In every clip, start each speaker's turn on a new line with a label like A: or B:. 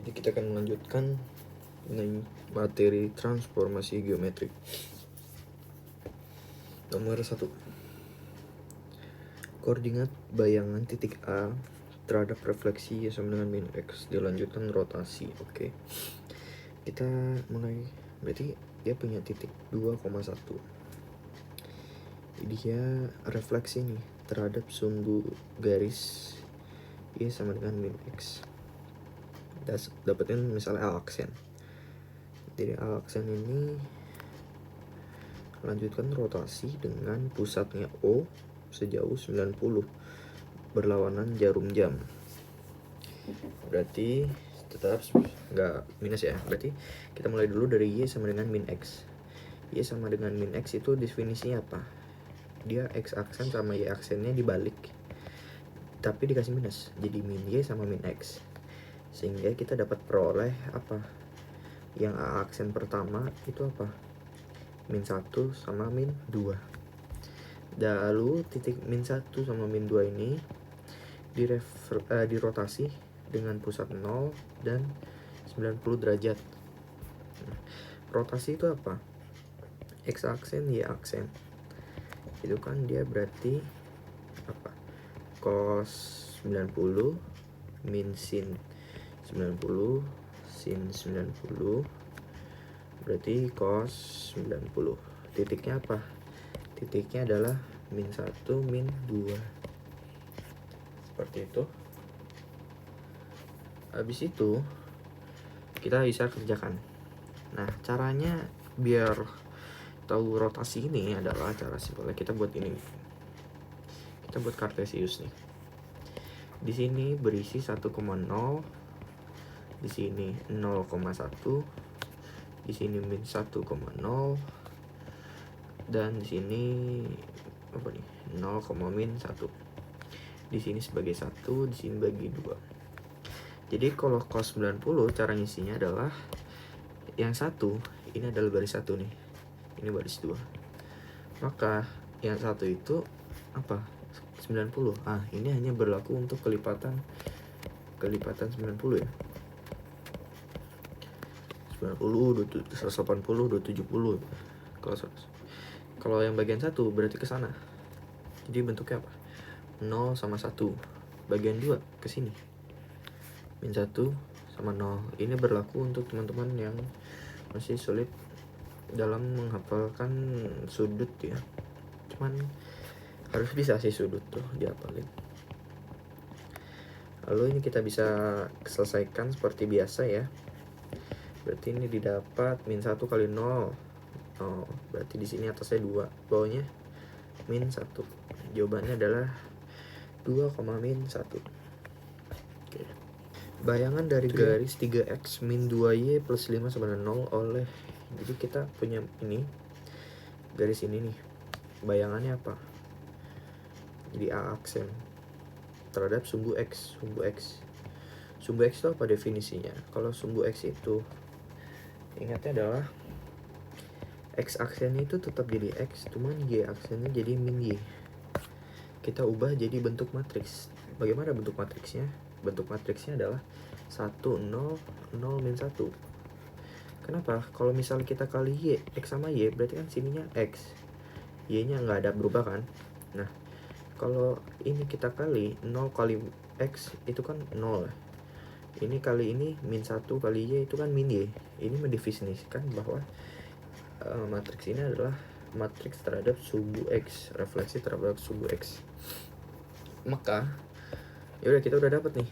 A: Jadi kita akan melanjutkan mengenai materi transformasi geometrik. Nomor 1. Koordinat bayangan titik A terhadap refleksi Y sama dengan min X dilanjutkan rotasi. Oke. Kita mulai, berarti dia punya titik 2,1. Jadi dia refleksi nih terhadap sumbu garis Y sama dengan min X. Dapetin misalnya A aksen. Jadi A aksen ini lanjutkan rotasi dengan pusatnya O sejauh 90 berlawanan jarum jam. Berarti tetap nggak minus ya. Berarti kita mulai dulu dari Y sama dengan min X. Y sama dengan min X itu definisinya apa? Dia X aksen sama Y aksennya dibalik, tapi dikasih minus, jadi min Y sama min X. Sehingga kita dapat peroleh apa? Yang A aksen pertama itu apa? Min 1 sama min 2. Lalu titik min 1 sama min 2 ini dirotasi dengan pusat 0 dan 90 derajat. Rotasi itu apa? X aksen, Y aksen. Itu kan dia berarti apa? Cos 90 min sin 90 sin 90 berarti cos 90. Titiknya apa? Titiknya adalah min 1 min 2. Seperti itu. Habis itu kita bisa kerjakan. Nah, caranya biar tahu rotasi ini adalah cara simpelnya kita buat ini. Kita buat kartesius nih. Di sini berisi 1,0, di sini 0,1, di sini min 1,0, dan di sini apa nih? 0, min 1. Di sini sebagai 1, di sini bagi 2. Jadi kalau cos 90 cara ngisinya adalah yang satu ini adalah baris 1 nih. Ini baris 2. Maka yang satu itu apa? 90. Ini hanya berlaku untuk kelipatan 90 ya. 90, 180, 270. Kalau yang bagian 1 berarti ke sana. Jadi bentuknya apa? 0 sama 1. Bagian 2 ke sini. Min 1 sama 0. Ini berlaku untuk teman-teman yang masih sulit dalam menghafalkan sudut ya. Cuman harus bisa sih sudut tuh dihafalin. Lalu ini kita bisa selesaikan seperti biasa ya. Berarti ini didapat min 1 kali 0. Berarti di sini atasnya 2, bawahnya min 1. Jawabannya adalah 2, min 1. Oke. Bayangan dari garis 3x min 2y plus 5 sama dengan 0 oleh, jadi kita punya ini garis ini nih. Bayangannya apa? Jadi A aksen terhadap sumbu X. Sumbu X itu apa definisinya? Kalau sumbu X itu ingatnya adalah X aksennya itu tetap jadi X, cuman Y aksennya jadi min Y. Kita ubah jadi bentuk matriks. Bagaimana bentuk matriksnya? Bentuk matriksnya adalah 1, 0, 0, min 1. Kenapa? Kalau misal kita kali Y, X sama Y, berarti kan sininya X, Y-nya nggak ada berubah kan? Nah, kalau ini kita kali 0 kali X itu kan 0. Ini kali ini min 1 kali Y itu kan min Y. Ini mendefinisikan bahwa matriks ini adalah matriks terhadap sumbu X, refleksi terhadap sumbu X. Maka yaudah, kita udah dapat nih.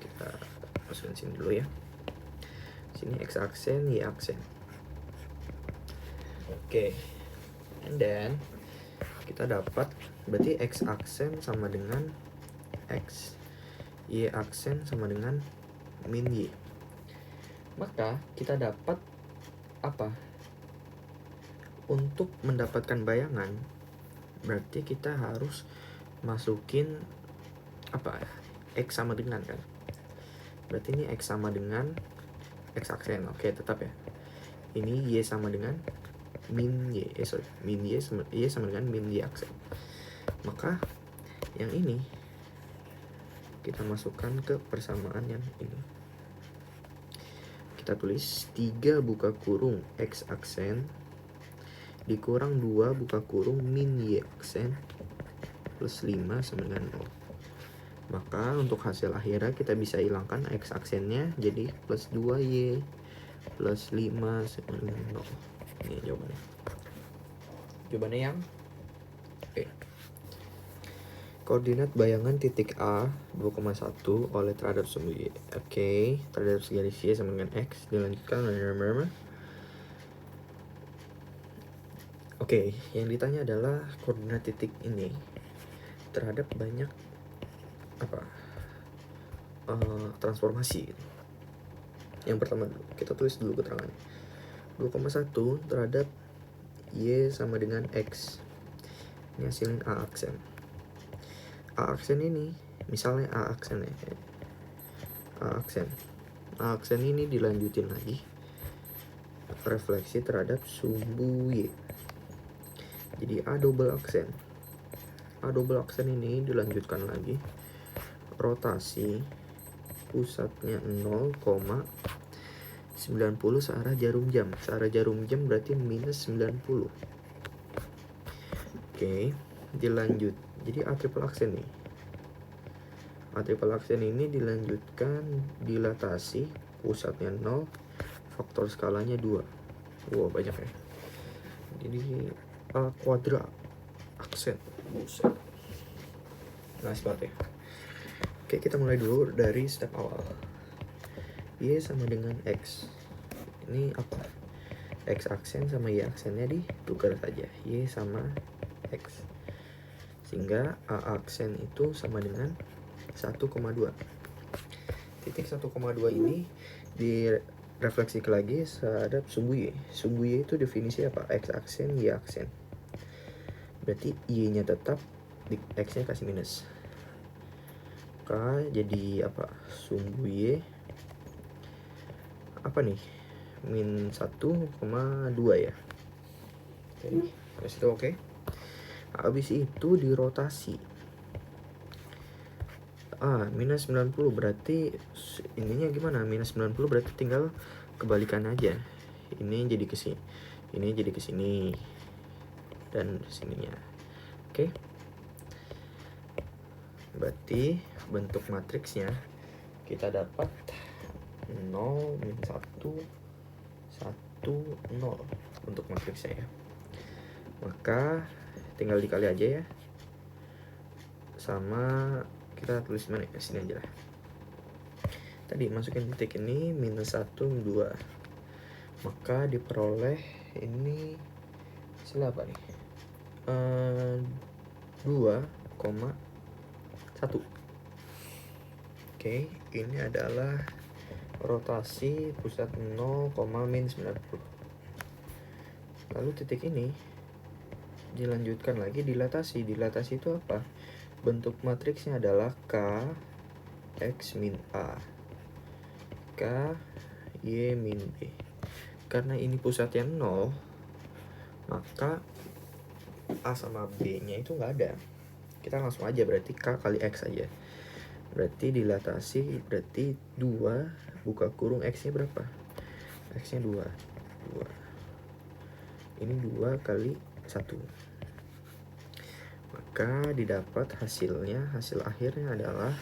A: Kita masukin sini dulu ya. Sini X aksen, Y aksen. Oke. And then kita dapat berarti X aksen sama dengan X, Y aksen sama dengan min Y. Maka kita dapat apa? Untuk mendapatkan bayangan berarti kita harus masukin apa? X sama dengan kan. Berarti ini X sama dengan X aksen. Oke, tetap ya. Ini Y sama dengan min Y. Min Y sama dengan min Y aksen. Maka yang ini kita masukkan ke persamaan yang ini. Kita tulis 3 buka kurung X aksen dikurang 2 buka kurung min Y aksen plus 5 sama dengan 0. Maka untuk hasil akhirnya kita bisa hilangkan X aksennya jadi plus 2Y plus 5 sama dengan 0. Ini jawabannya. Jawabannya yang B. Koordinat bayangan titik A 2,1 oleh terhadap sumbu Y. Oke, terhadap segaris Y sama dengan X. Dilanjutkan. Oke, yang ditanya adalah koordinat titik ini terhadap banyak transformasi. Yang pertama kita tulis dulu keterangan. 2,1 terhadap Y sama dengan X. Ini hasilin A aksen. A aksen ini, misalnya A aksen ya. A aksen ini dilanjutin lagi refleksi terhadap sumbu Y. Jadi A double aksen. A double aksen ini dilanjutkan lagi rotasi pusatnya 0,90 searah jarum jam. Searah jarum jam berarti minus 90. Oke, dilanjut. Jadi A triple aksen nih. A triple aksen ini dilanjutkan dilatasi pusatnya 0, faktor skalanya 2. Wow, banyak ya. Jadi A kuadra aksen. Buset. Nice banget ya. Oke, kita mulai dulu dari step awal. Y sama dengan X. Ini apa? X aksen sama Y aksennya ditukar saja. Y sama X. Sehingga A aksen itu sama dengan 1,2. Titik 1,2 ini direfleksikan lagi terhadap sumbu Y. Sumbu Y itu definisi apa? X aksen, Y aksen. Berarti Y-nya tetap, X-nya kasih minus. Maka jadi apa? Sumbu Y apa nih? Min 1,2 ya. Oke, habis itu oke. Habis itu dirotasi. Minus 90 berarti ininya gimana? Minus 90 berarti tinggal kebalikan aja. Ini jadi ke sini. Ini jadi ke sini. Dan sininya. Oke. Berarti bentuk matriksnya kita dapat 0, min 1, 1, 0 untuk matriksnya ya. Maka tinggal dikali aja ya. Sama kita tulis mana ya? Sini aja lah. Tadi masukin titik ini minus 1, 2. Maka diperoleh ini hasil apa nih? 2,1. Oke, ini adalah rotasi pusat 0, min 90. Lalu titik ini dilanjutkan lagi dilatasi. Dilatasi itu apa? Bentuk matriksnya adalah K X min A, K Y min B. Karena ini pusatnya 0, maka A sama B nya itu nggak ada. Kita langsung aja berarti K kali X aja. Berarti dilatasi berarti 2 buka kurung X nya berapa? X nya 2. Ini 2 kali 1. Maka didapat hasil akhirnya adalah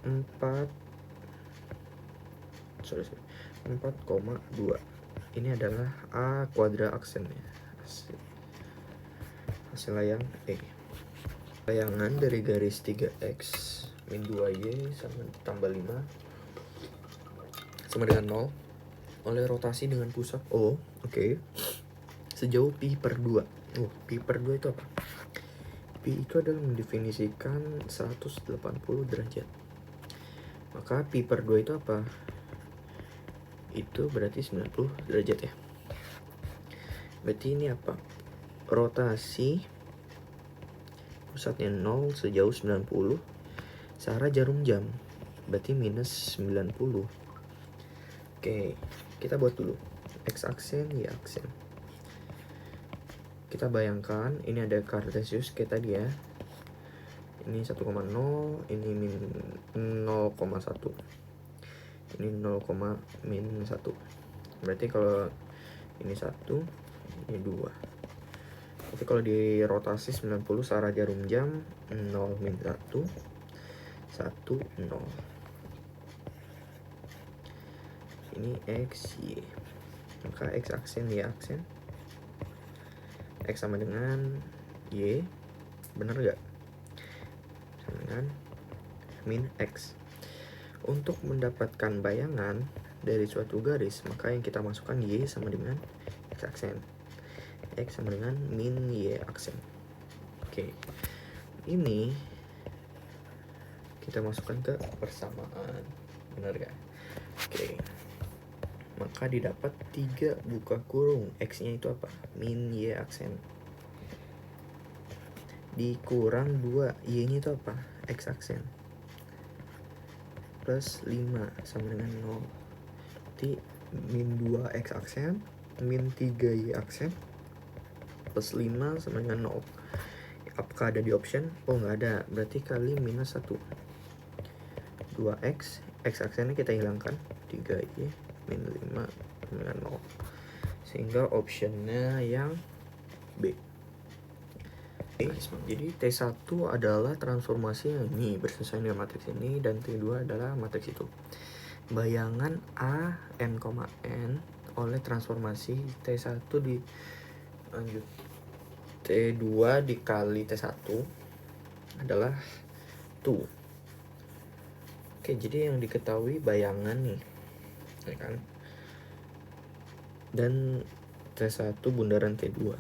A: 4,2. Ini adalah A kuadra aksennya. Hasil layang E. Layangan dari garis 3x min 2y sama tambah 5 sama dengan 0 oleh rotasi dengan pusat O. Oke. Sejauh pi per 2. Pi per 2 itu apa? Pi itu adalah mendefinisikan 180 derajat. Maka pi per 2 itu apa? Itu berarti 90 derajat ya. Berarti ini apa? Rotasi pusatnya 0 sejauh 90 searah jarum jam. Berarti minus 90. Oke, kita buat dulu X aksen, Y aksen. Kita bayangkan ini ada Cartesius kayak tadi ya. Ini 1,0, ini min 0,1, ini 0,-1. Berarti kalau ini 1, ini 2. Tapi kalau di rotasi 90 searah jarum jam, 0 min 1, 1, 0. Ini X, Y. Maka X aksen, Y aksen. X sama dengan Y, bener gak? Sama dengan min X. Untuk mendapatkan bayangan dari suatu garis, maka yang kita masukkan Y sama dengan X aksen. X sama dengan min Y aksen. Oke. Ini kita masukkan ke persamaan. Benar gak? Oke. Maka didapat 3 buka kurung. X-nya itu apa? Min Y aksen. Dikurang 2. Y-nya itu apa? X aksen. Plus 5 sama dengan 0. Berarti min 2 X aksen, min 3 Y aksen, plus 5 sama dengan 0. Apakah ada di option? Oh, nggak ada. Berarti kali minus 1. 2X, X aksennya kita hilangkan. 3Y, min 5 dengan 0. Sehingga optionnya yang B. Jadi T1 adalah transformasi yang ini bersesuaian dengan matriks ini, dan T2 adalah matriks itu. Bayangan A n, n oleh transformasi T1 di lanjut T2 dikali T1 adalah 2. Oke, jadi yang diketahui bayangan nih, ya kan? Dan T1 bundaran T2.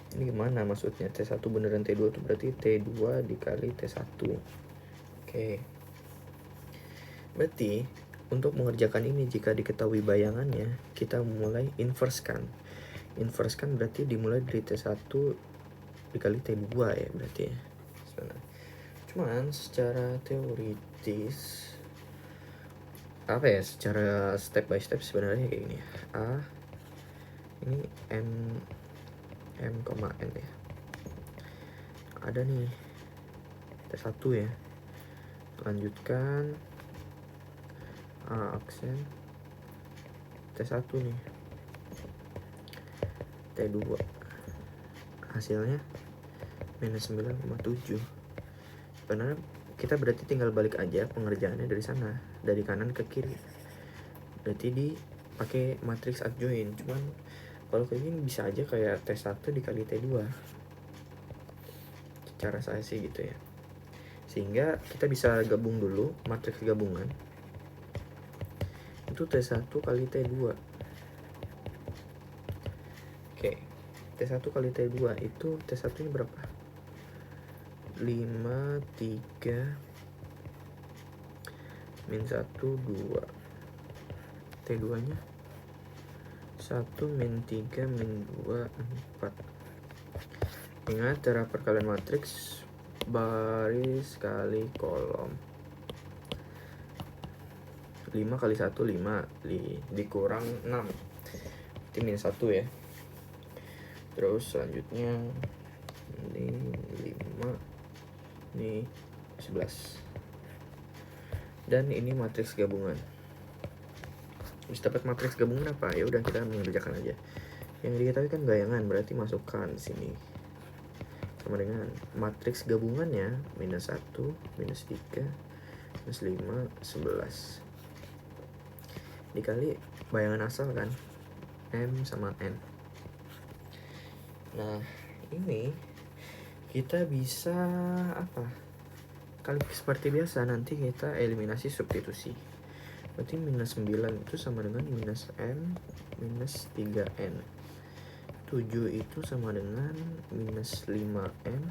A: Ini gimana maksudnya? T1 bundaran T2 itu berarti T2 dikali T1. Oke. Berarti untuk mengerjakan ini, jika diketahui bayangannya, kita mulai inverse-kan. Inverse-kan berarti dimulai dari T1 dikali T2 ya berarti ya. Sebenarnya. Cuman secara teoritis, apa ya, secara step by step sebenarnya kayak gini ya. A ini m n ya. Ada nih T1 ya. Lanjutkan A aksen T1 nih. T2 hasilnya minus 9,7. Sebenarnya kita berarti tinggal balik aja pengerjaannya dari sana, dari kanan ke kiri. Berarti dipakai matriks adjoin. Cuman kalau kayak gini bisa aja kayak T1 dikali T2. Cara saya sih gitu ya. Sehingga kita bisa gabung dulu matriks gabungan. Itu T1 kali T2. Oke. T1 kali T2 itu T1 nya berapa? 5, 3 min 1, 2. T2 nya 1 min 3 min 2, 4. Ingat cara perkalian matriks baris kali kolom. 5 kali 1 5 dikurang 6 itu min 1 ya. Terus selanjutnya ini 5, ini 11. Dan ini matriks gabungan. Bisa dapat matriks gabungan apa? Ya udah kita mengerjakan aja. Yang diketahui kan bayangan, berarti masukkan sini. Sama dengan matriks gabungannya minus 1, minus 3, minus 5, 11. Dikali bayangan asal kan, M sama N. Nah, ini kita bisa apa? Kali seperti biasa, nanti kita eliminasi substitusi. Berarti minus 9 itu sama dengan minus N minus 3N. 7 itu sama dengan minus 5N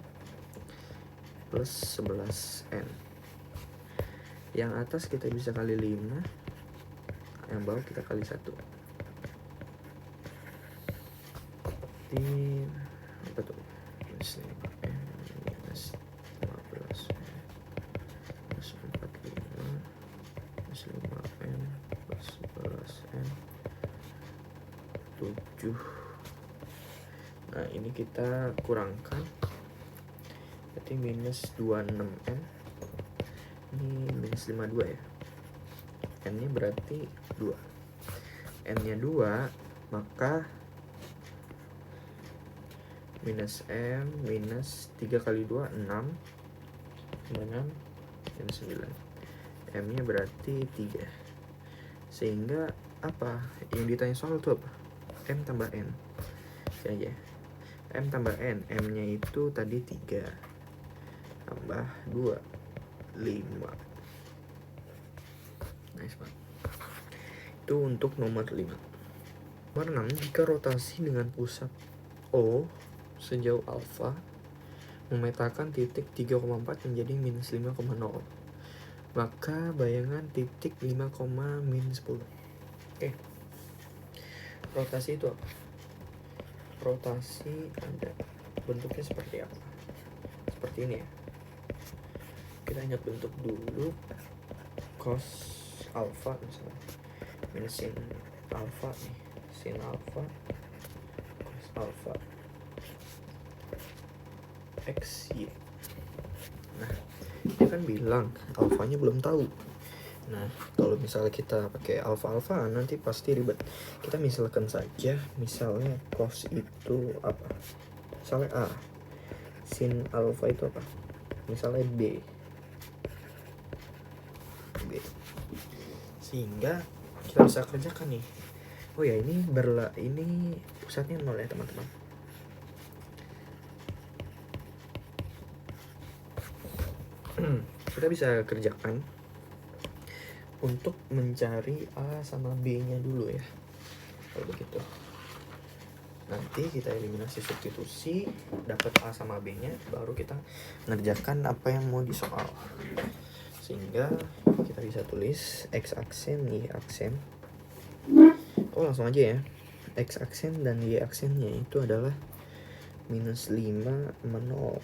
A: plus 11N. Yang atas kita bisa kali 5, yang bawah kita kali 1. Di apa tuh? Minus 5N minus 15N plus 45 plus 5N plus 11N 7. Nah, ini kita kurangkan berarti minus 26N. Ini minus 52 ya. N nya berarti 2. N nya 2, maka minus M minus 3 kali 2 6 dengan minus 9. M nya berarti 3. Sehingga apa yang ditanya soal itu apa? M tambah N. Ini aja. M tambah N. M nya itu tadi 3 tambah 2 5. Nice banget. Itu untuk nomor 5. Nomor 6, jika rotasi dengan pusat O sejauh alfa memetakan titik 3,4 menjadi minus 5,0, maka bayangan titik 5, minus 10. Oke. Rotasi itu apa? Rotasi ada bentuknya seperti apa? Seperti ini ya. Kita ingat bentuk dulu. Cos alfa misalnya minus sin alfa nih, sin alfa cos alfa x y. Nah, dia kan bilang alfanya belum tahu. Nah, kalau misalnya kita pakai alfa nanti pasti ribet. Kita misalkan saja, misalnya cos itu apa? Misalnya A. Sin alfa itu apa? Misalnya B. Sehingga kita bisa kerjakan nih. Oh ya, ini pusatnya 0 ya teman-teman. Kita bisa kerjakan untuk mencari A sama B nya dulu ya. Kalau begitu nanti kita eliminasi substitusi, dapat A sama B nya, baru kita ngerjakan apa yang mau disoal. Sehingga kita bisa tulis X aksen, Y aksen. Oh, langsung aja ya. X aksen dan Y aksennya itu adalah minus 5 sama 0.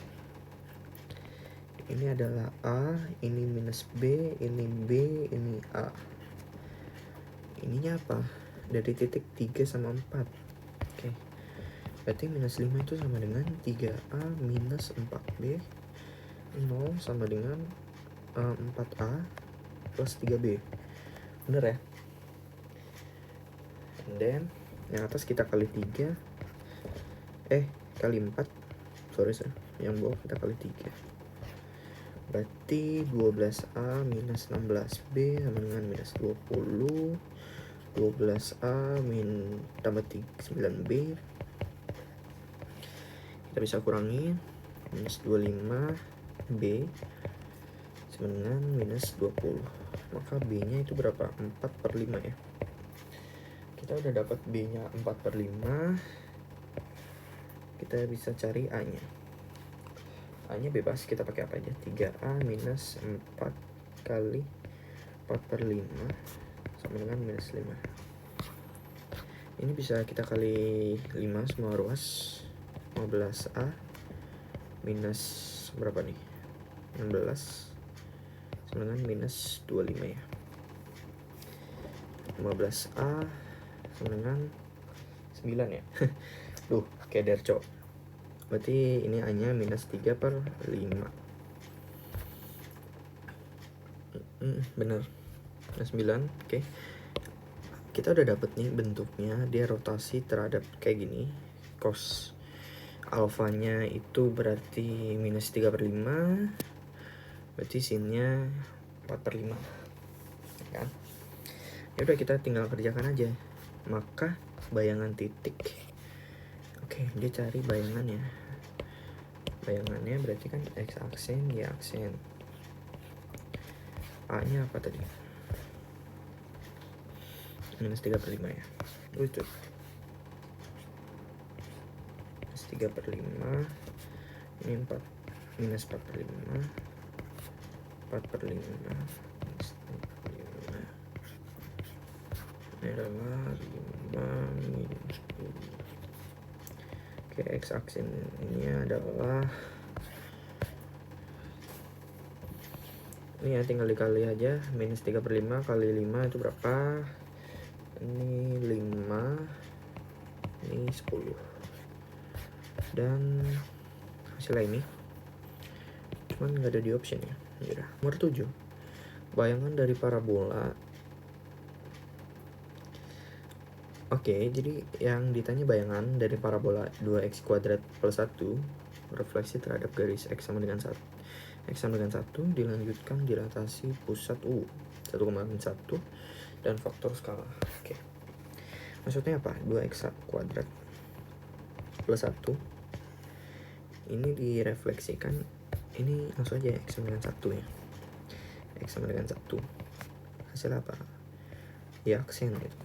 A: Ini adalah A, ini minus B, ini B, ini A. Ininya apa? Dari titik 3 sama 4. Oke. Berarti minus 5 itu sama dengan 3A minus 4B. 0 sama dengan 4A plus 3B. Bener ya? And then yang atas kita kali 3. Kali 4. Sorry. Yang bawah kita kali 3. Berarti 12A minus 16B sama dengan minus 20. 12A tambah 9B. Kita bisa kurangi minus 25B sama dengan minus 20. Maka B nya itu berapa? 4/5 ya. Kita udah dapat B nya 4/5. Kita bisa cari A nya. A nya bebas, kita pakai apa aja? 3A minus 4 kali 4/5 sama dengan minus 5. Ini bisa kita kali 5 semua ruas. 15A minus berapa nih? 16 sama dengan minus 25 ya. 15A sama dengan 9 ya. Duh, keder cok. Berarti ini A nya minus 3/5. Bener, minus 9. Oke. Kita udah dapet nih bentuknya. Dia rotasi terhadap kayak gini. Cos alfanya itu berarti minus 3/5. Berarti sinnya 4/5 kan? Ya udah, kita tinggal kerjakan aja. Maka bayangan titik. Oke, dia cari bayangannya. Bayangannya berarti kan X aksen, Y aksen. A nya apa tadi? Minus 3/5 ya. Lucu. Minus 3/5. Ini 4. Minus 4/5. 4/5. Minus 4/5. Ini adalah 5 minus 10. Oke, X aksen ini adalah ini ya, tinggal dikali aja. Minus 3/5 kali 5 itu berapa? Ini 5. Ini 10. Dan hasilnya ini cuman nggak ada di option ya. Yaudah, nomor 7, bayangan dari parabola. Oke, jadi yang ditanya bayangan dari parabola 2x kuadrat plus 1 refleksi terhadap garis x sama dengan 1 dilanjutkan dilatasi pusat U 1,1 dan faktor skala. Oke, maksudnya apa? 2x kuadrat plus 1 ini direfleksikan, ini langsung aja x sama dengan 1 ya, x sama dengan 1 hasil apa? Ya aksen gitu.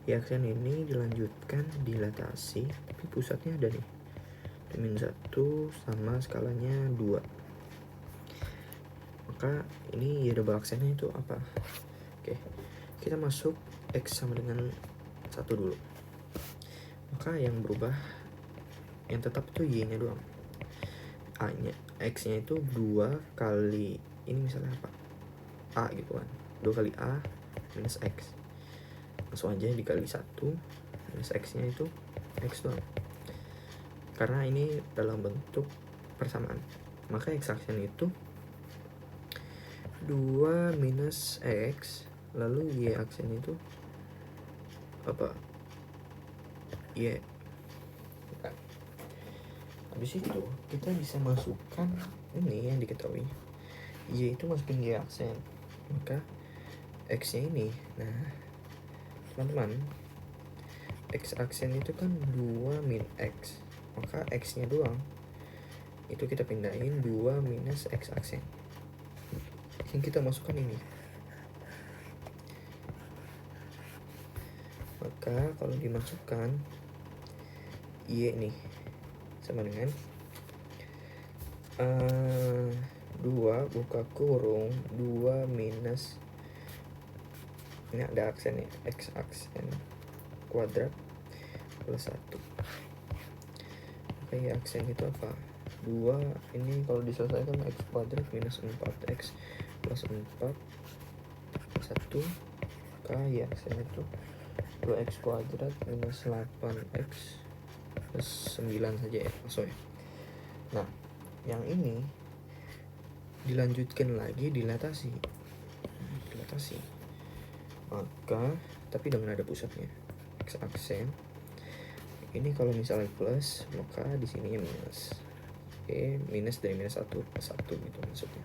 A: Ya aksen ini dilanjutkan dilatasi, tapi pusatnya ada nih min 1 sama skalanya 2. Maka ini ya double aksennya itu apa? Oke, kita masuk x sama dengan 1 dulu. Maka yang berubah, yang tetap itu y nya doang. A nya, x nya itu 2 kali, ini misalnya apa? A gitu kan, 2 kali A minus x, langsung aja dikali 1 minus x nya itu x doang, karena ini dalam bentuk persamaan. Maka x aksen itu 2 minus x, lalu y aksen itu apa? Y. Habis itu kita bisa masukkan ini yang diketahui, y itu masukin y aksen, maka x nya ini, nah teman-teman, x aksen itu kan 2 min x, maka x nya doang itu kita pindahin 2 minus x aksen, yang kita masukkan ini. Maka kalau dimasukkan y nih sama dengan 2 buka kurung 2 minus, ini ada aksen ya, x aksen kuadrat plus 1. Maka ya aksen itu apa? 2, ini kalau diselesaikan x kuadrat minus 4x plus 4 plus 1. Maka ya aksen itu 2x kuadrat minus 8x plus 9 saja ya maksudnya. Nah, yang ini dilanjutkan lagi dilatasi. Maka tapi dengan ada pusatnya, x aksen ini kalau misalnya plus, maka di sini minus. Oke, minus dari minus 1 plus 1 gitu maksudnya.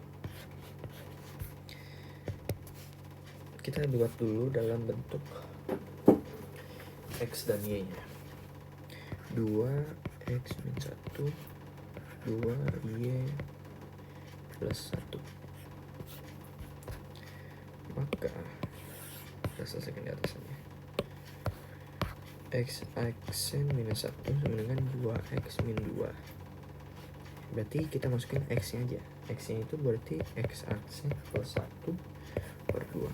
A: Kita buat dulu dalam bentuk x dan y nya. 2x min 1 2y plus 1. Maka kita selesaikan di atasnya. X aksen minus 1 sama dengan 2x min 2. Berarti kita masukin x nya aja. X nya itu berarti x aksen plus 1 per 2.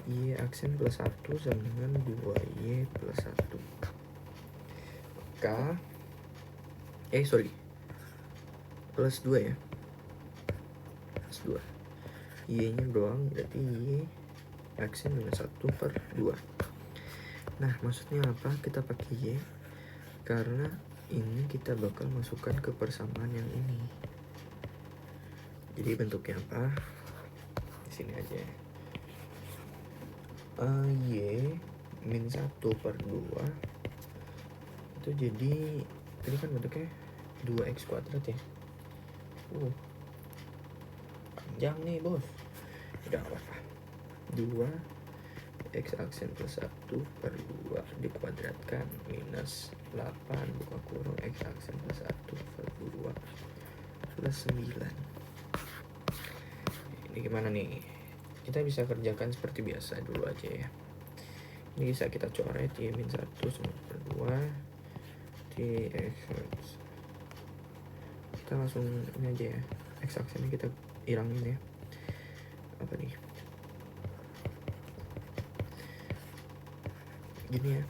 A: Y aksen plus 1 sama dengan 2y plus 1. Maka plus 2 ya, plus 2 y nya doang, berarti y aksen minus 1 per 2. Nah maksudnya apa kita pakai y? Karena ini kita bakal masukkan ke persamaan yang ini. Jadi bentuknya apa? Di sini aja. Y min 1 per 2 itu jadi, ini kan bentuknya 2x kuadrat ya. Panjang nih bos. Udah apa-apa. 2 x aksen plus 1 per 2 dikuadratkan minus 8 buka kurung x aksen plus 1 per 2 plus 9. Ini gimana nih? Kita bisa kerjakan seperti biasa dulu aja ya. Ini bisa kita coret y min 1 sama per 2 di x. Kita langsung ini aja ya, x aksennya kita hilangin ya. Apa nih? Gini ya.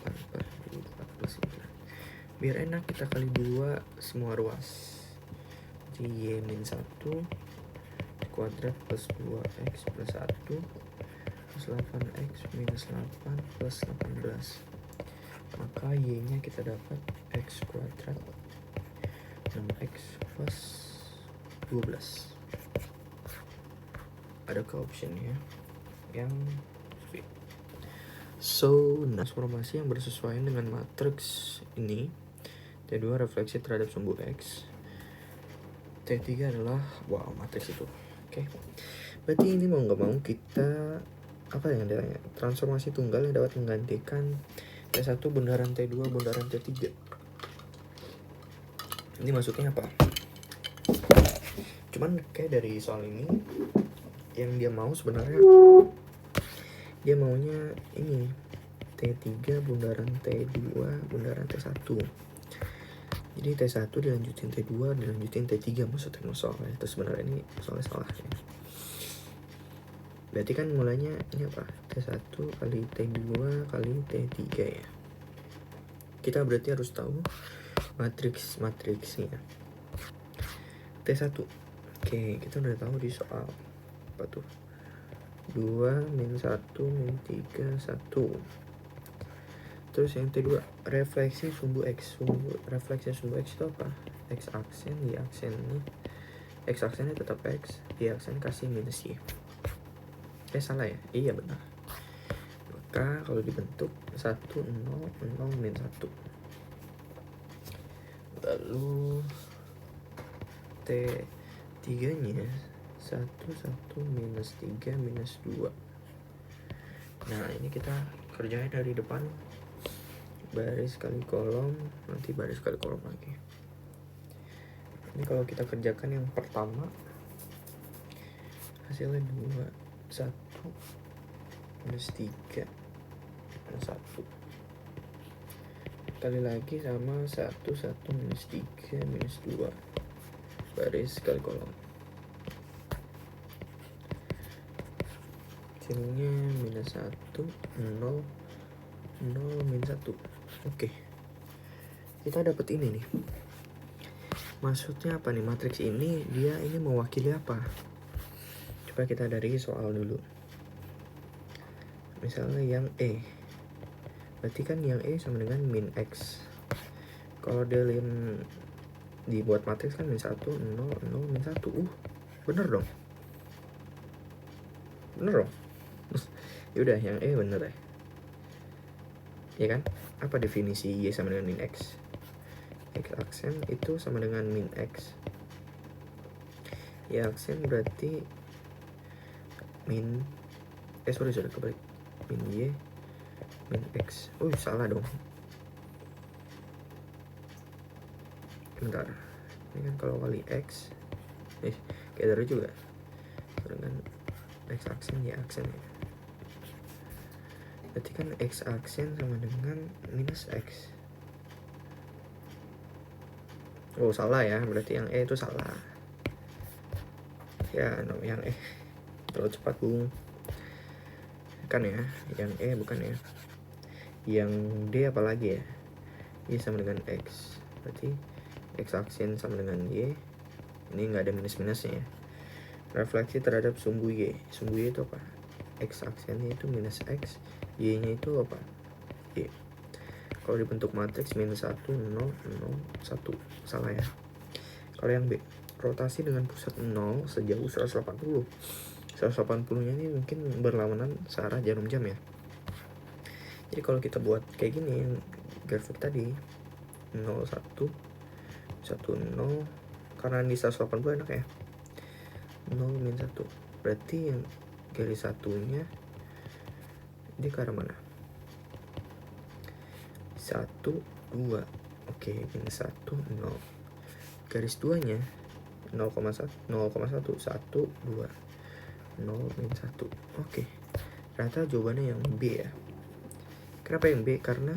A: 8 per 4 plus 9. Biar enak kita kali 2 semua ruas. Jadi y min 1 kuadrat plus 2x plus 1 plus 8x minus 8 plus 18. maka y-nya kita dapat x kuadrat 6x plus 12. Adakah optionnya yang B? So, transformasi yang bersesuaian dengan matriks ini, T2 refleksi terhadap sumbu X, T3 adalah, matriks itu. Oke. Berarti ini mau nggak mau kita, apa yang ditanya? Transformasi tunggal yang dapat menggantikan T1 bundaran T2 bundaran T3. Ini maksudnya apa? Cuman kayak dari soal ini, yang dia mau sebenarnya, dia maunya ini T3 bundaran T2 bundaran T1. Jadi T1 dilanjutin T2 dilanjutin T3 maksudnya soalnya. Itu sebenarnya ini soalnya salah ya. Berarti kan mulanya ini apa? T1 kali T2 kali T3 ya. Kita berarti harus tahu matriksnya. T1. Oke, kita udah tahu di soal apa tuh? 2 min 1 min 3 1. Terus yang T2 refleksi sumbu X. Refleksi sumbu X itu apa? X aksen, Y aksen nih. X aksennya tetap X, Y aksen kasih minus Y. Salah ya? Iya benar. Maka kalau dibentuk 1 0 0 min 1. Lalu T3 nya 1 1 minus 3 minus 2. Nah ini kita kerjain dari depan, baris kali kolom, nanti baris kali kolom lagi. Ini kalau kita kerjakan yang pertama, hasilnya 2 1 minus 3 minus 1 kali lagi sama 1 1 minus 3 minus 2 baris kali kolom. Hasilnya minus 1 0 0 min 1. Oke, kita dapat ini nih. Maksudnya apa nih matriks ini? Dia ini mewakili apa? Coba kita dari soal dulu. Misalnya yang E, berarti kan yang E sama dengan min X. Kalau dia dibuat matriks kan min 1 0 0 min 1. Bener dong. Yaudah yang E bener ya. Ya kan? Apa definisi Y sama dengan min X? X aksen itu sama dengan min X. Y aksen berarti min kebalik. Min Y min X. Salah dong. Bentar. Ini kan kalau kali X kayak dari juga dengan X aksen Y aksen ya. Berarti kan X aksen sama dengan minus X. Salah ya, berarti yang E itu salah ya. Yang E terlalu cepat Bung, kan ya, yang E bukan ya. Yang D apalagi ya, Y sama dengan X, berarti X aksen sama dengan Y, ini nggak ada minus-minusnya ya. Refleksi terhadap sumbu Y itu apa? X aksennya itu minus X, Y nya itu apa? Y. Kalau dibentuk matriks minus 1 0 0 1, salah ya. Kalau yang B, rotasi dengan pusat 0 sejauh 180 nya ini mungkin berlawanan searah jarum jam ya. Jadi kalau kita buat kayak gini, grafik tadi 0 1 1 0, karena di 180 enak ya, 0 min 1, berarti yang garis satunya dia ke arah mana? 1 2. Oke, minus 1 0. Garis 2 nya 0,1 1 1 2 0 min 1. Oke, ternyata jawabannya yang B ya. Kenapa yang B? Karena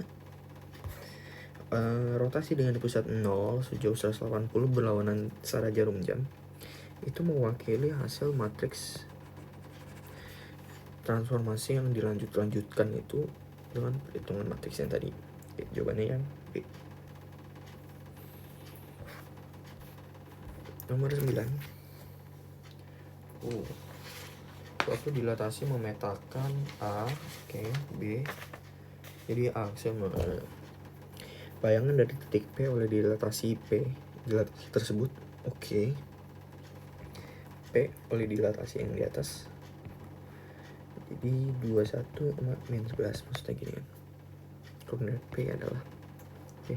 A: rotasi dengan pusat 0 sejauh 180 berlawanan searah jarum jam itu mewakili hasil matriks transformasi yang dilanjutkan itu dengan perhitungan matriks yang tadi. Jawabannya yang B. Nomor 9. Suatu dilatasi memetakan A, B. Jadi A aksen Bayangan dari titik P oleh dilatasi P. Dilatasi tersebut, oke. P oleh dilatasi yang di atas. Jadi 21 sama min 11, maksudnya gini kan. Koordinat P adalah, oke.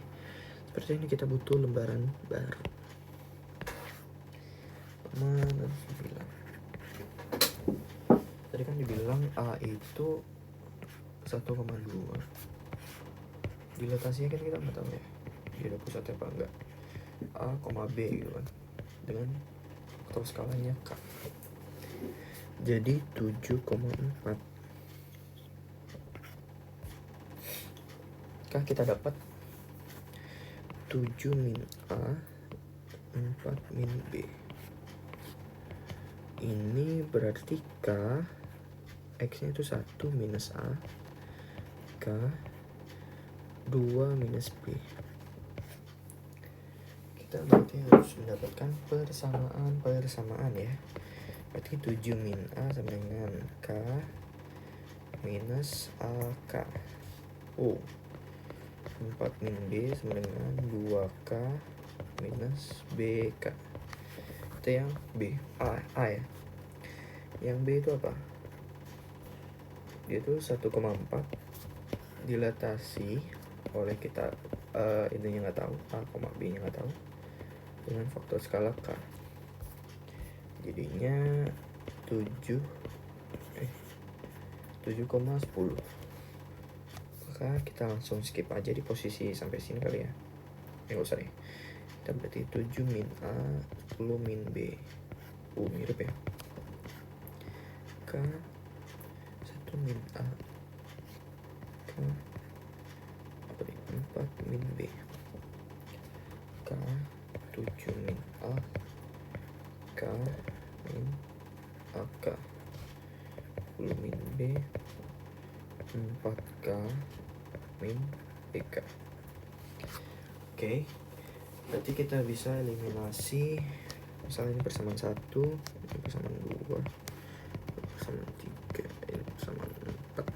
A: Seperti ini kita butuh lembaran baru. Mana dibilang? Tadi kan dibilang A itu 1,2. Dilatasinya kan kita nggak tahu ya, dia ada pusatnya apa enggak. A, B gitu kan, dengan faktor skalanya K. Jadi 7,4. Kita dapat 7 min A, 4 min B. Ini berarti K, X-nya itu 1 minus A, K 2 minus B. Kita berarti harus mendapatkan persamaan ya. Berarti 7 min A sama dengan K minus AK. 4 min B sama dengan 2K minus BK. Itu yang B. A ya. Yang B itu apa? Dia itu 1,4 dilatasi oleh kita, ininya nggak tahu, A, B nya nggak tahu, dengan faktor skala K. Jadinya 7,10. Maka kita langsung skip aja di posisi sampai sini kali ya. Nggak usah deh. Kita berarti 7 min A, 10 min B. Mirip ya. K 1 min A, K 4 min B, K 7 min A, K min AK, 10 min B, 4K min BK. Oke, berarti kita bisa eliminasi, misalnya ini persamaan 1, ini persamaan 2, ini persamaan 3, ini persamaan 4.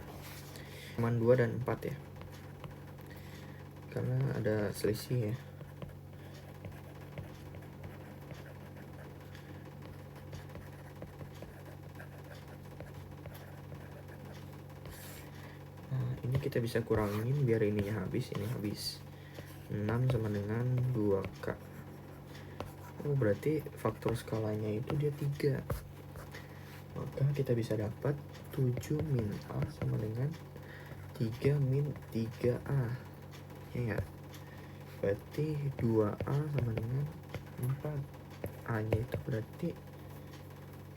A: Persamaan 2 dan 4 ya, karena ada selisih ya. Nah, ini kita bisa kurangin biar ininya habis, ini habis. 6 sama dengan 2K. Berarti faktor skalanya itu dia 3. Maka kita bisa dapat 7 min A sama dengan 3 min 3A. Ya enggak? Berarti 2A sama dengan 4. A nya itu berarti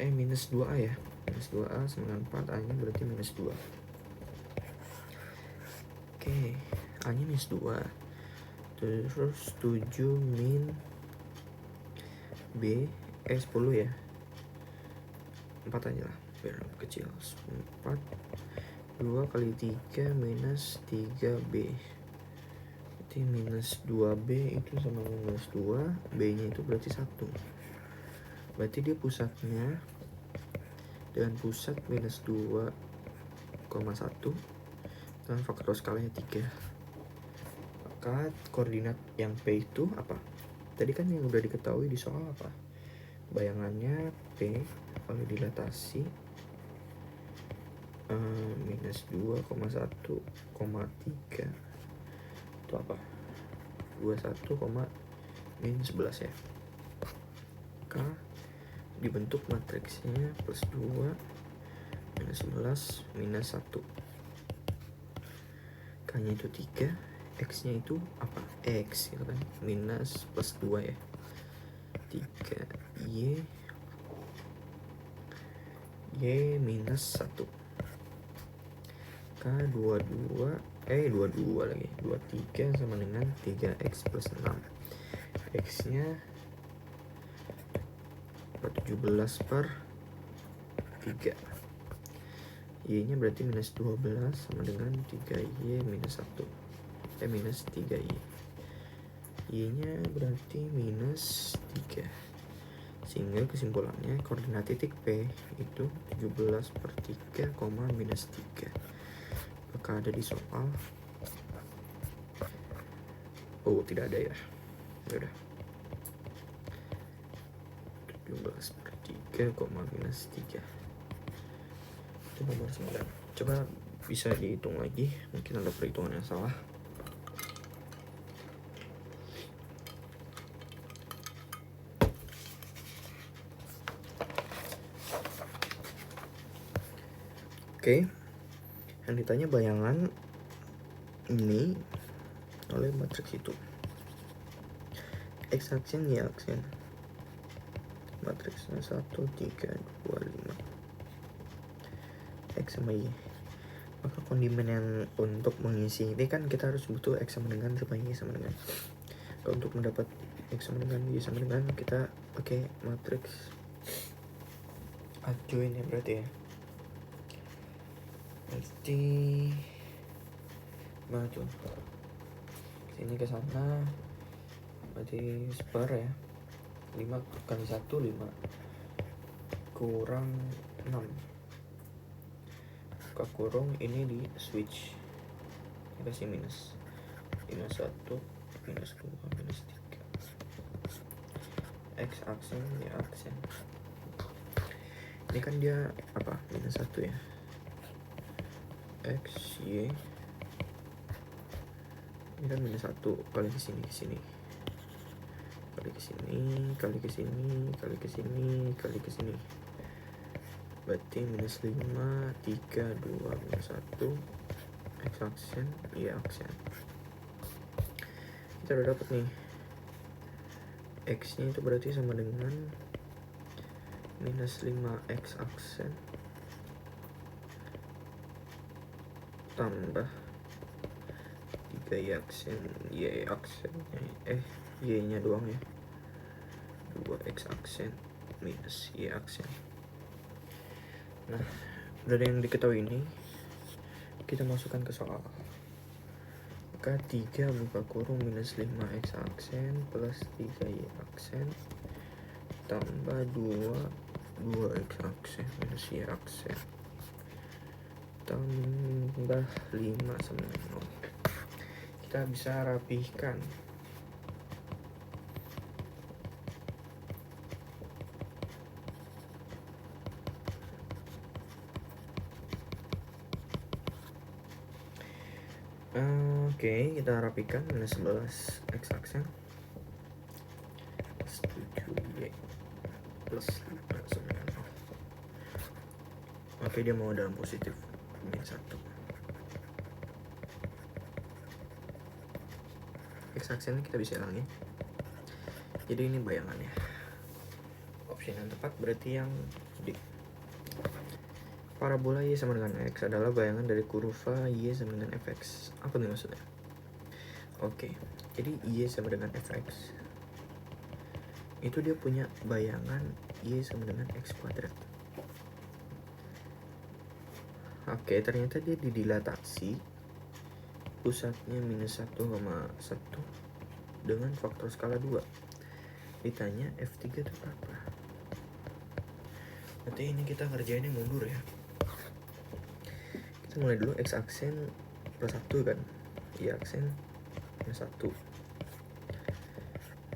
A: minus 2A ya. Minus 2A sama dengan 4, A nya berarti minus 2. Oke, A nya minus 2. Terus 7 min B, 10 ya. 4 aja lah, biar kecil. 4, 2 kali 3 minus 3B. Berarti minus 2B itu sama minus 2, B nya itu berarti 1. Berarti dia pusatnya dengan pusat minus 2,1 dan faktor skalanya 3. Maka koordinat yang P itu apa? Tadi kan yang udah diketahui di soal apa? Bayangannya P oleh dilatasi minus 2,1,3 itu apa? 21, min 11 ya. K dibentuk matriksnya plus 2 minus 11 minus 1. K nya itu 3, X nya itu apa? X gitu kan, minus plus 2 ya. 3 Y minus 1. K 22 lagi, 23 sama dengan 3X plus 6. X nya 17 per 3. Y nya berarti minus 12 sama dengan 3Y minus 1, minus 3Y. Y nya berarti minus 3. Sehingga kesimpulannya koordinat titik P itu 17 per 3, minus 3. Maka ada di soal Oh, tidak ada ya. Ya udah. 17/3, minus 3. Itu nomor 9. Coba bisa dihitung lagi. Mungkin ada perhitungan yang salah. Oke. Yang ditanya bayangan ini oleh matriks itu. X aksen, Y aksen. Matriksnya 1, 3, 2, 5. X sama Y. Maka kondimen yang untuk mengisi ini kan kita harus butuh X sama dengan sama Y sama dengan. Untuk mendapat X sama dengan Y sama dengan, kita pakai matriks adjoint ya berarti ya. Berarti mana tuh? Sini ke sana. Berarti sebar ya. 5 kali 1 5 kurang 6. Buka kurung, ini di switch. Kasih minus 1 minus 2 minus 3. X aksen, Y aksen. Ini kan dia apa? Minus 1 ya. X, Y. Ini kan minus 1 kali ke sini kali ke sini, kali ke sini, kali ke sini, kali ke sini. Berarti minus 5, 3, 2, minus 1. X aksen, Y aksen. Kita udah dapet nih. X nya itu berarti sama dengan minus 5X aksen tambah 3Y aksen, Y aksen, Y nya doang ya, 2X aksen minus Y aksen. Nah, dari yang diketahui ini kita masukkan ke soal. Maka 3 buka kurung minus 5X aksen plus 3Y aksen tambah 2X aksen minus Y aksen tambah 5 sama 0. Kita bisa rapihkan. Oke, kita rapikan. Minus 11 X aksen plus 7Y plus 5 sama 0. Oke, dia mau dalam positif minus 1. X aksennya kita bisa hilangin. Jadi ini bayangannya. Opsi yang tepat berarti yang D. Parabola Y sama dengan X adalah bayangan dari kurva Y sama dengan fx. Apa nih maksudnya? Oke, jadi Y sama dengan fx itu dia punya bayangan Y sama dengan X kuadrat. Oke, ternyata dia didilatasi pusatnya minus 1,1 dengan faktor skala 2. Ditanya F3 itu berapa? Berarti ini kita ngerjainnya mundur ya. Kita mulai dulu X aksen plus 1 kan, Y aksen minus 1.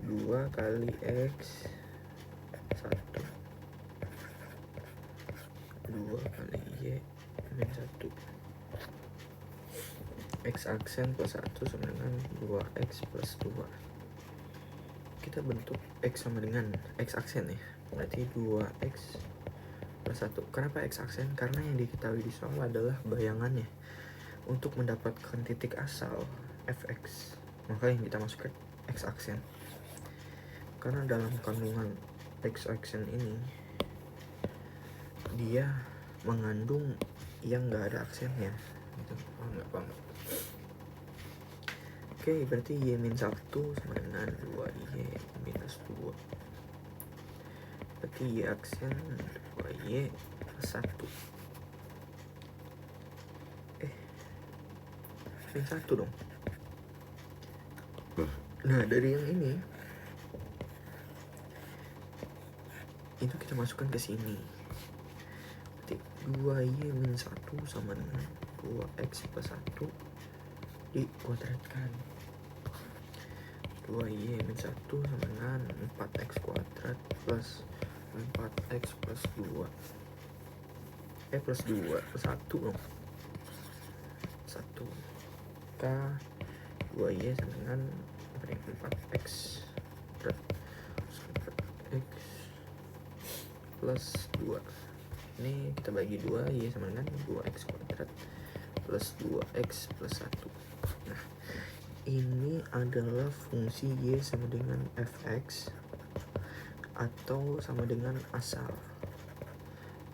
A: 2 kali X 1 2 kali Y minus 1. X aksen plus 1 sama dengan 2X plus 2. Kita bentuk X sama dengan X aksen ya. Berarti 2X plus 1. Kenapa X aksen? Karena yang diketahui di soal adalah bayangannya. Untuk mendapatkan titik asal fx, maka yang kita masukkan X aksen. Karena dalam kandungan X aksen ini dia mengandung yang gak ada aksennya gitu. Paham. Oke, berarti Y min 1 sama dengan 2Y minus 2. Berarti Y aksen 2Y plus 1. Min 1 dong. Nah, dari yang ini itu kita masukkan ke sini. Berarti 2Y min 1 sama dengan 2X plus 1 dikuadratkan. 2y min 1 sama dengan 4x kuadrat plus 4x plus 2 plus 2 plus 1 dong, 1 k 2y sama dengan 4x kuadrat plus 4x plus 2. Ini kita bagi 2, y sama dengan 2x kuadrat plus 2x plus 1. Nah, ini adalah fungsi y sama dengan fx atau sama dengan asal.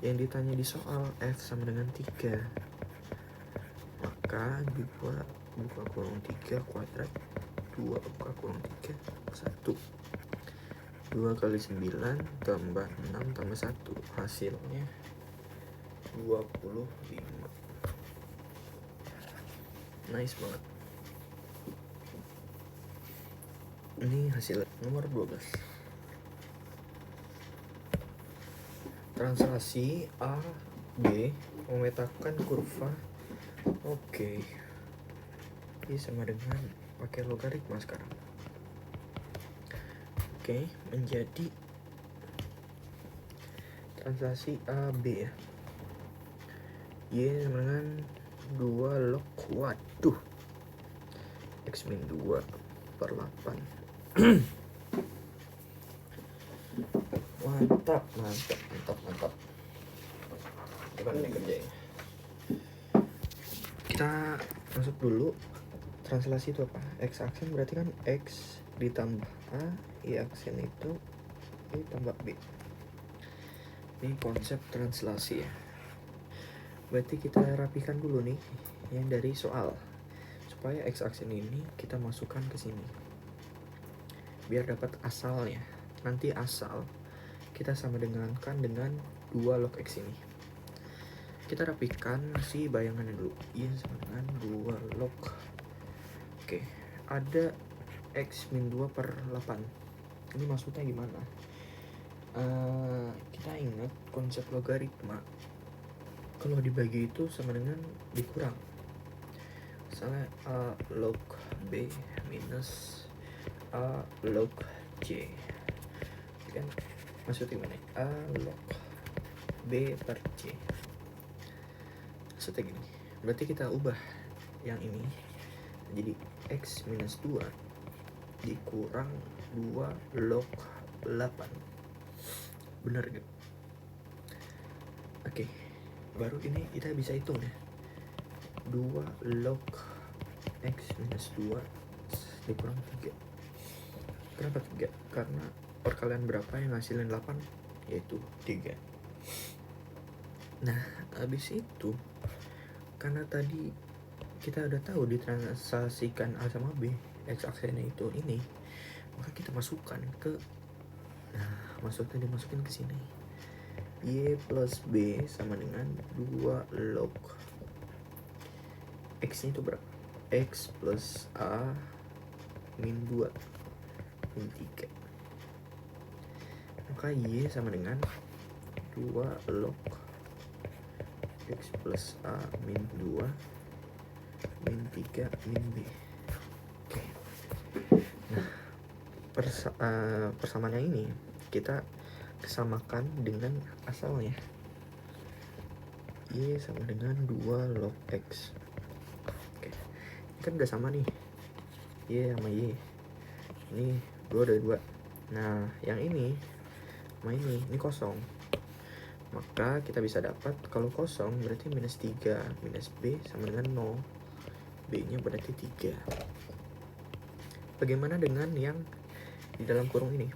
A: Yang ditanya di soal f sama dengan 3. Maka 2 buka kurung 3 kuadrat 2 buka kurung 3 1. 2 kali 9 tambah 6 tambah 1 hasilnya 25. Nice banget. Ini hasil nomor 12. Translasi A B memetakan kurva. Oke. Ini sama dengan pakai logaritma sekarang. Oke, menjadi translasi A B ya. Y sama dengan 2 log, waduh, x min 2 per 8. Mantap. Gimana nih kerjanya? Kita masuk dulu. Translasi itu apa? X aksen berarti kan X ditambah A, Y aksen itu Y tambah B. Ini konsep translasi ya. Berarti kita rapikan dulu nih yang dari soal, supaya X aksen ini kita masukkan ke sini biar dapat asalnya. Nanti asal kita sama dengankan dengan 2 log X ini. Kita rapikan si bayangannya dulu. Y sama dengan 2 log. Oke, ada X min 2 per 8. Ini maksudnya gimana? Kita ingat konsep logaritma. Kalau dibagi itu sama dengan dikurang. Misalnya A log B minus A log C. Kan maksudnya gimana? A log B per C. Maksudnya gini. Berarti kita ubah yang ini jadi X minus 2 dikurang 2 log 8. Benar gak? Oke. Baru ini kita bisa hitung ya. 2 log X minus 2 dikurang 3. Kenapa 3? Karena perkalian berapa yang ngasilin 8? Yaitu 3. Nah, habis itu karena tadi kita udah tahu ditranslasikan A sama B, X aksennya itu ini, maka kita masukkan ke, nah maksudnya dimasukin ke sini. Y plus B sama dengan 2 log X nya itu berapa? X plus A min 2 min 3. Maka Y sama dengan 2 log X plus A min 2 min 3 min B. Oke. Nah, persamaan yang ini kita kesamakan dengan asalnya. Y sama dengan 2 log X. Oke. Ini kan udah sama nih. Y sama Y. Ini 2 dari 2. Nah, yang ini sama ini kosong. Maka kita bisa dapat kalau kosong berarti minus 3. Minus B sama dengan 0. B-nya berarti 3. Bagaimana dengan yang di dalam kurung ini?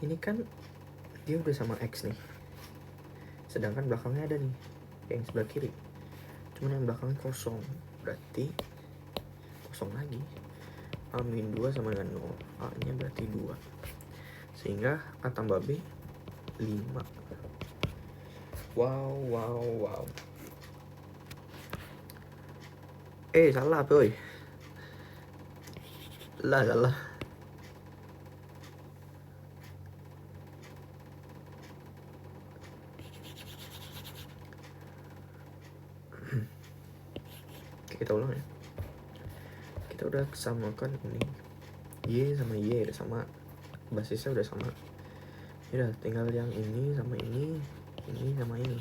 A: Ini kan dia udah sama X nih. Sedangkan belakangnya ada nih, yang sebelah kiri. Cuman yang belakangnya kosong. Berarti kosong lagi. A min 2 sama dengan 0. A-nya berarti 2. Sehingga A tambah B 5. Wow. Salah apa oi? Salah. Oke, kita ulang ya. Kita udah samakan ini Y sama Y udah sama, basisnya udah sama. Ya udah tinggal yang ini sama ini sama ini.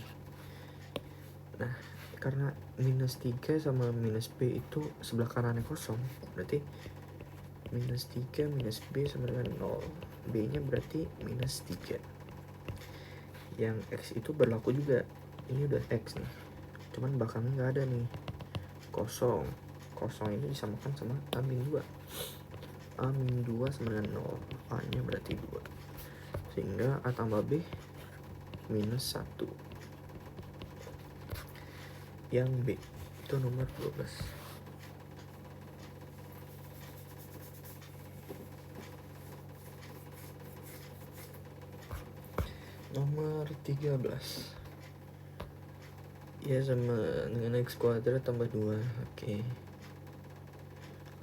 A: Nah, karena minus 3 sama minus B itu sebelah kanannya kosong, berarti minus 3 minus B sama dengan 0. B nya berarti minus 3. Yang X itu berlaku juga. Ini udah X nih, cuman belakangnya nggak ada nih, kosong. Kosong ini disamakan sama A-2. A-2 sama dengan 0. A nya berarti 2, sehingga A tambah B minus 1. Yang B itu nomor 12. Nomor 13. Ya sama dengan X kuadrat tambah 2. Oke.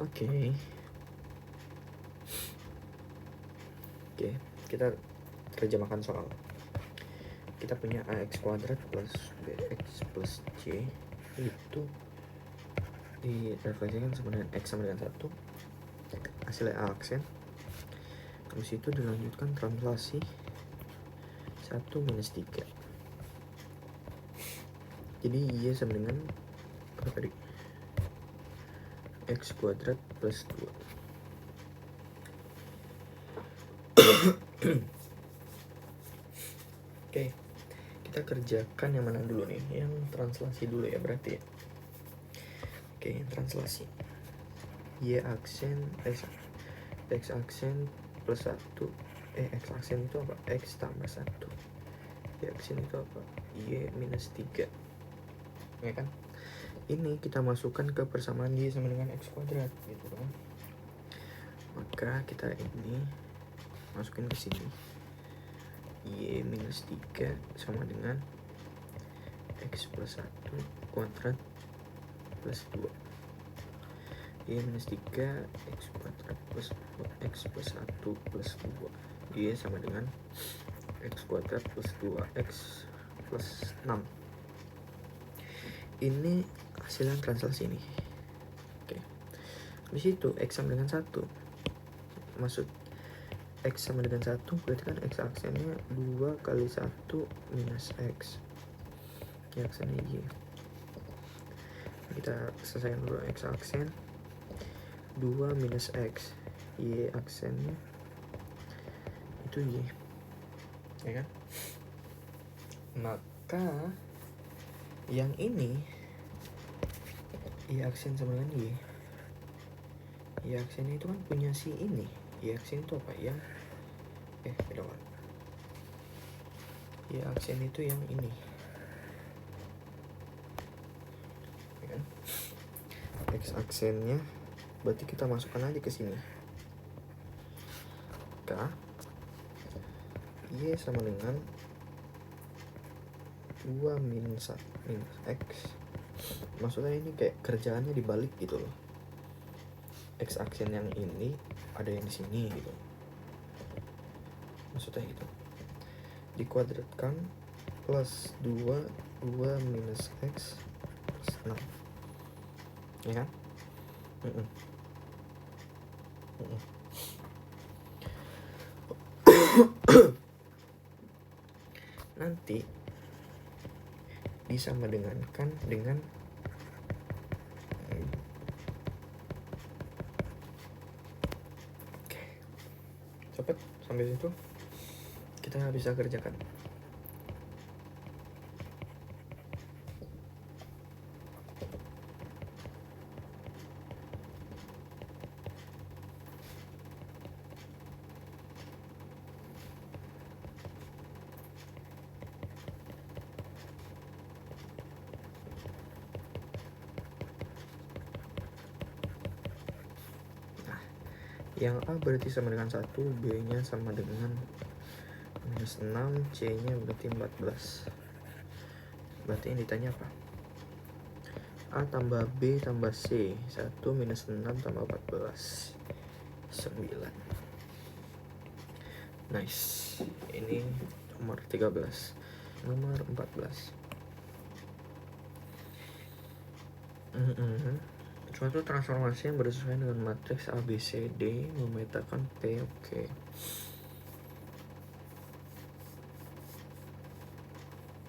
A: Oke, kita terjemahkan soal. Kita punya AX kuadrat plus BX plus C itu direfleksikan sama dengan X sama dengan 1, hasilnya A aksen. Terus itu dilanjutkan translasi 1 minus 3. Jadi Y sama dengan apa tadi? X kuadrat plus 2. Oke, kita kerjakan yang mana dulu nih? Yang translasi dulu ya berarti ya. Oke, translasi. Y aksen X aksen plus 1. X aksen itu apa? X tambah 1. Y aksen itu apa? Y minus 3. Ya kan? Ini kita masukkan ke persamaan Y sama dengan X kuadrat gitu kan. Maka kita ini masukin ke sini. Y minus 3 sama dengan X plus 1 kuadrat plus 2. Y minus 3 X kuadrat plus 2 X plus 1 plus 2. Y sama dengan X kuadrat plus 2 X plus 6. Ini hasilan translasi ini. Oke. Habis itu X sama dengan 1. Maksud X sama dengan 1 berarti kan X aksennya 2 kali 1 minus X. Y aksennya Y. Kita selesaikan dulu X aksen 2 minus X. Y aksennya itu Y, ya kan? Maka yang ini Y aksen sama dengan Y. Y aksennya itu kan punya si ini. Y aksen itu apa? Yang beda kan? Y aksen itu yang ini, ya kan? X aksennya berarti kita masukkan aja ke sini. K Y sama dengan 2 minus X. Maksudnya ini kayak kerjaannya dibalik gitu loh. X aksen yang ini ada yang di sini gitu. Maksudnya gitu. Dikuadratkan plus 2 minus X plus 6. Ya kan? Nanti disama dengankan dengan cepet sampai situ kita bisa kerjakan. Yang A berarti sama dengan 1, B nya sama dengan minus 6, C nya berarti 14. Berarti yang ditanya apa? A tambah B tambah C, 1 minus 6 tambah 14, 9. Nice. Ini nomor 13. Nomor 14. Suatu transformasi yang bersesuaian dengan matriks ABCD memetakan P. Oke.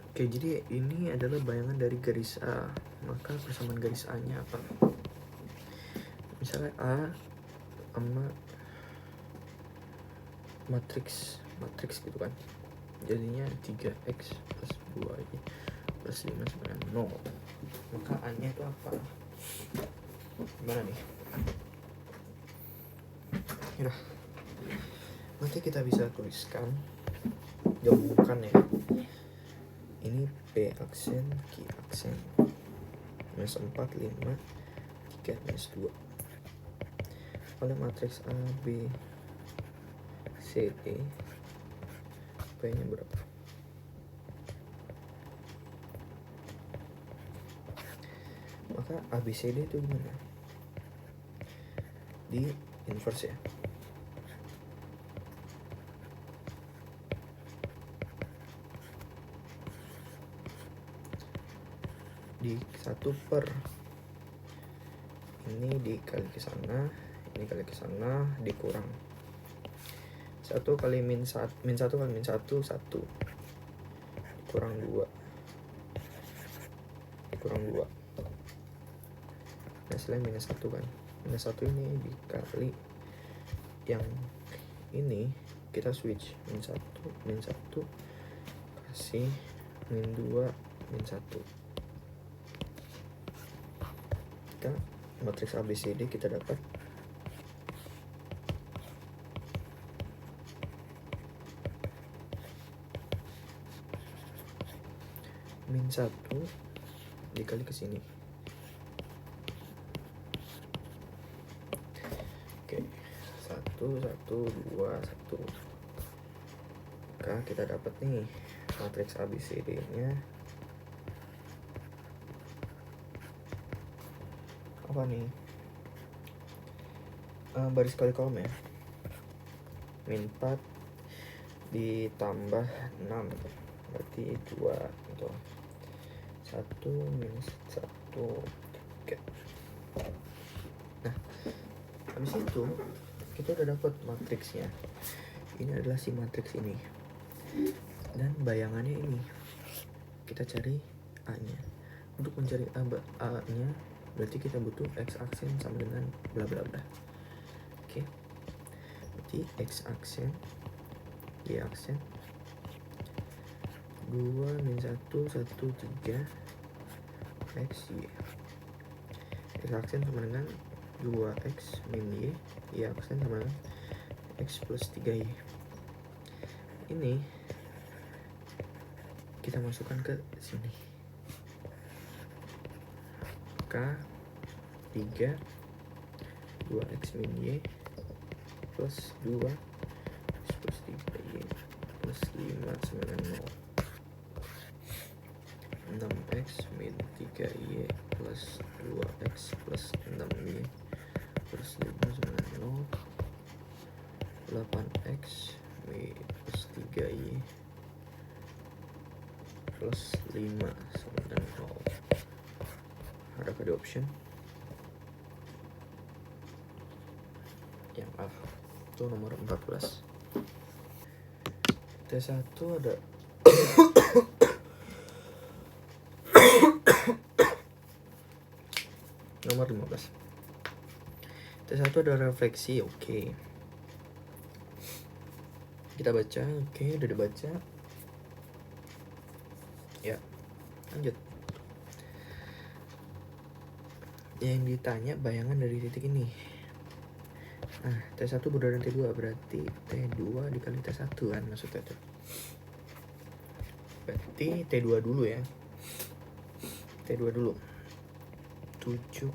A: Oke, jadi ini adalah bayangan dari garis A. Maka persamaan garis A-nya apa? Misalnya A sama matriks gitu kan. Jadinya 3x plus 2y plus 5 sama dengan 0. Maka A-nya itu apa? Gimana nih? Yaudah, nanti kita bisa tuliskan, gabungkan ya. Ini P aksen, Q aksen, minus 4, 5, 3, minus 2 oleh matriks A, B, C, D. P nya berapa? Maka ABCD itu gimana? Di inverse ya. Di 1 per ini dikali ke sana, ini kali ke sana, dikurang 1 kali min 1 kali min 1 kurang 2 kurang 2. Hasilnya minus 1 kan. Minus 1 ini dikali yang ini, kita switch min 1 kasih min 2 min 1. Kita matriks ABCD kita dapat min 1 dikali ke sini. Oke, 1 2 1. Maka kita dapat nih matriks ABCD-nya apa nih? Baris kali kolom ya. Min 4 ditambah 6 berarti 2 gitu. 1 minus 1 3. Nah, habis itu kita udah dapat matriksnya. Ini adalah si matriks ini. Dan bayangannya ini. Kita cari A-nya. Untuk mencari A-nya berarti kita butuh X aksen sama dengan bla bla bla. Oke. Berarti X aksen, Y aksen 2 min 1 1 3 X Y. X aksen sama dengan 2X min Y. Y aksen sama dengan X plus 3Y. Ini kita masukkan ke sini. K 3 2X min Y plus 2 X plus 3Y plus 5 sama dengan 0. 6x min 3y plus 2x plus 6y plus 5 sama dengan 0. 8x min plus 3y plus 5 sama dengan 0. Ada kode option yang A itu nomor 14. T1 ada nomor 15. T1 ada refleksi. Oke. Kita baca. Oke, udah dibaca. Ya, lanjut. Yang ditanya bayangan dari titik ini. Nah, T1 berdasarkan T2 berarti T2 dikali T1 kan maksudnya tuh. Berarti T2 dulu ya. T2 dulu. 7,4.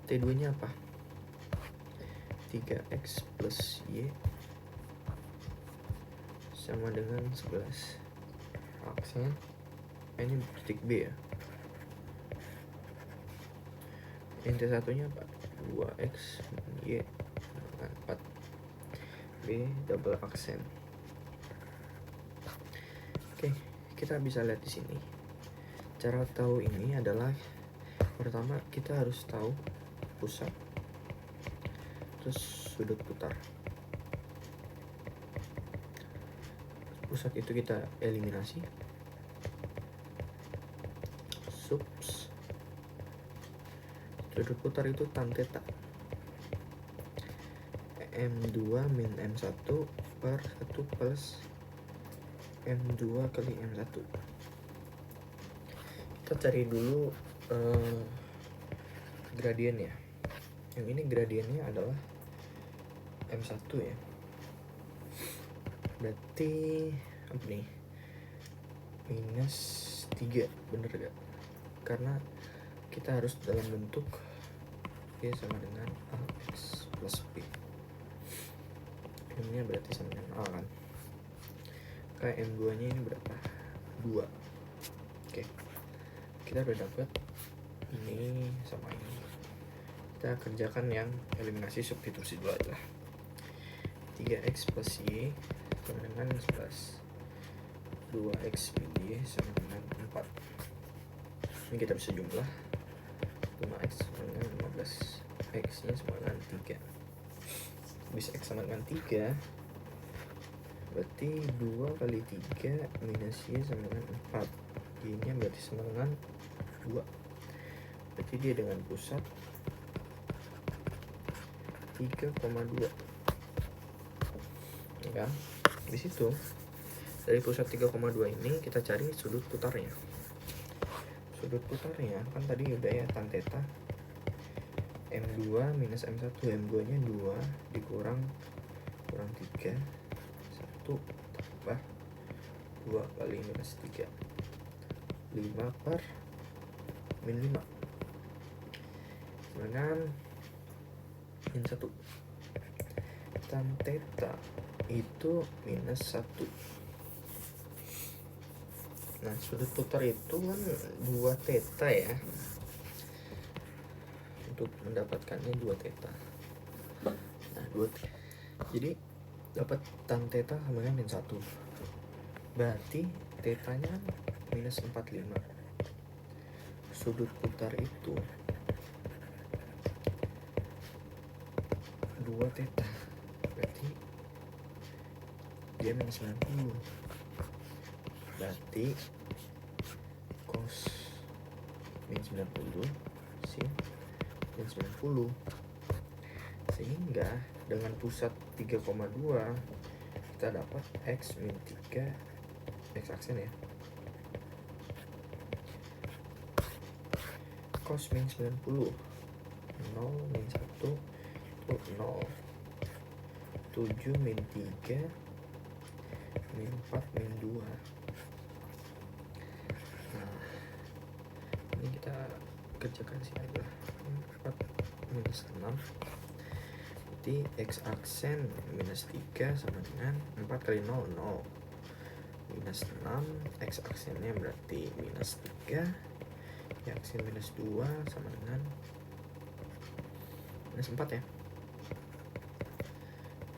A: T2 nya apa? 3x plus y sama dengan 11. Aksen ini titik B ya. Yang T1 nya apa? 2x y dengan 4. B double aksen. Oke, kita bisa lihat di sini. Cara tahu ini adalah pertama kita harus tahu pusat, terus sudut putar. Pusat itu kita eliminasi, subs. Sudut putar itu tan theta, M2 min M1 per 1 plus M2 kali M1. Kita cari dulu gradien ya. Yang ini gradiennya adalah M1 ya. Berarti apa nih? Minus 3, bener gak? Karena kita harus dalam bentuk Y sama dengan AX plus B. M-nya berarti sama dengan A kan? Kayak M2 nya ini berapa? 2. Oke, kita udah dapat ini sama ini. Kita kerjakan yang eliminasi substitusi dulu aja. 3x plus y sama dengan 11, 2x min y sama dengan 4. Ini kita bisa jumlah 5x sama dengan 15, x nya sama dengan 3. Bisa x sama dengan 3, berarti 2 kali 3 minus y sama dengan 4. Y nya berarti sama dengan 2. Berarti dia dengan pusat 3,2 ya kan? Di situ dari pusat 3,2 ini kita cari sudut putarnya. Sudut putarnya kan tadi udah ya, tan theta M2 minus M1. M2 nya 2 dikurang 3, 1 tambah 2 kali minus 3, 5 per min 5 dengan min 1. Tan theta itu minus 1. Nah, sudut putar itu kan 2 theta ya. Untuk mendapatkannya 2 theta. Nah, 2 theta. Jadi dapat tan theta sama dengan min 1. Berarti tetanya minus 45. Sudut putar itu 2 theta. Berarti dia minus 90. Berarti cos min 90 sin min 90. Sehingga dengan pusat 3,2 kita dapat x min 3, x aksen ya, cos min 90 0 min 1 itu 0, 7 min 3 min 4 min 2. Nah, ini kita kerjakan sih aja. 4 minus 6, berarti x aksen minus 3 sama dengan 4 kali 0, 0 minus 6, x aksennya berarti minus 3, y aksen minus 2 sama dengan minus 4 ya,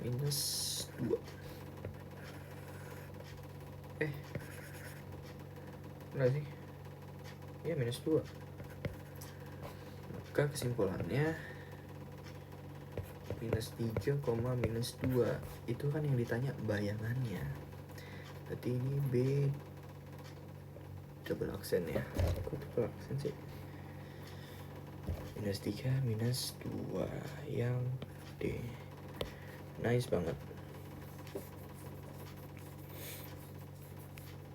A: minus 2. Enggak sih? Ya minus 2. Maka kesimpulannya minus 3, minus 2. Itu kan yang ditanya bayangannya. Berarti ini B double aksen ya. Kok double aksen sih? Minus 3, minus 2 yang D. Nice banget.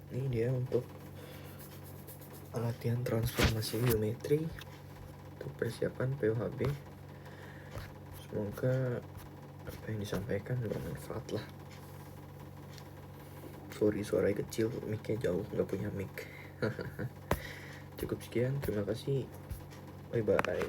A: Ini dia untuk latihan transformasi geometri untuk persiapan POHB. Semoga apa yang disampaikan bermanfaat lah. Sorry suaranya kecil, mic-nya jauh, nggak punya mic. Cukup sekian, terima kasih, bye bye.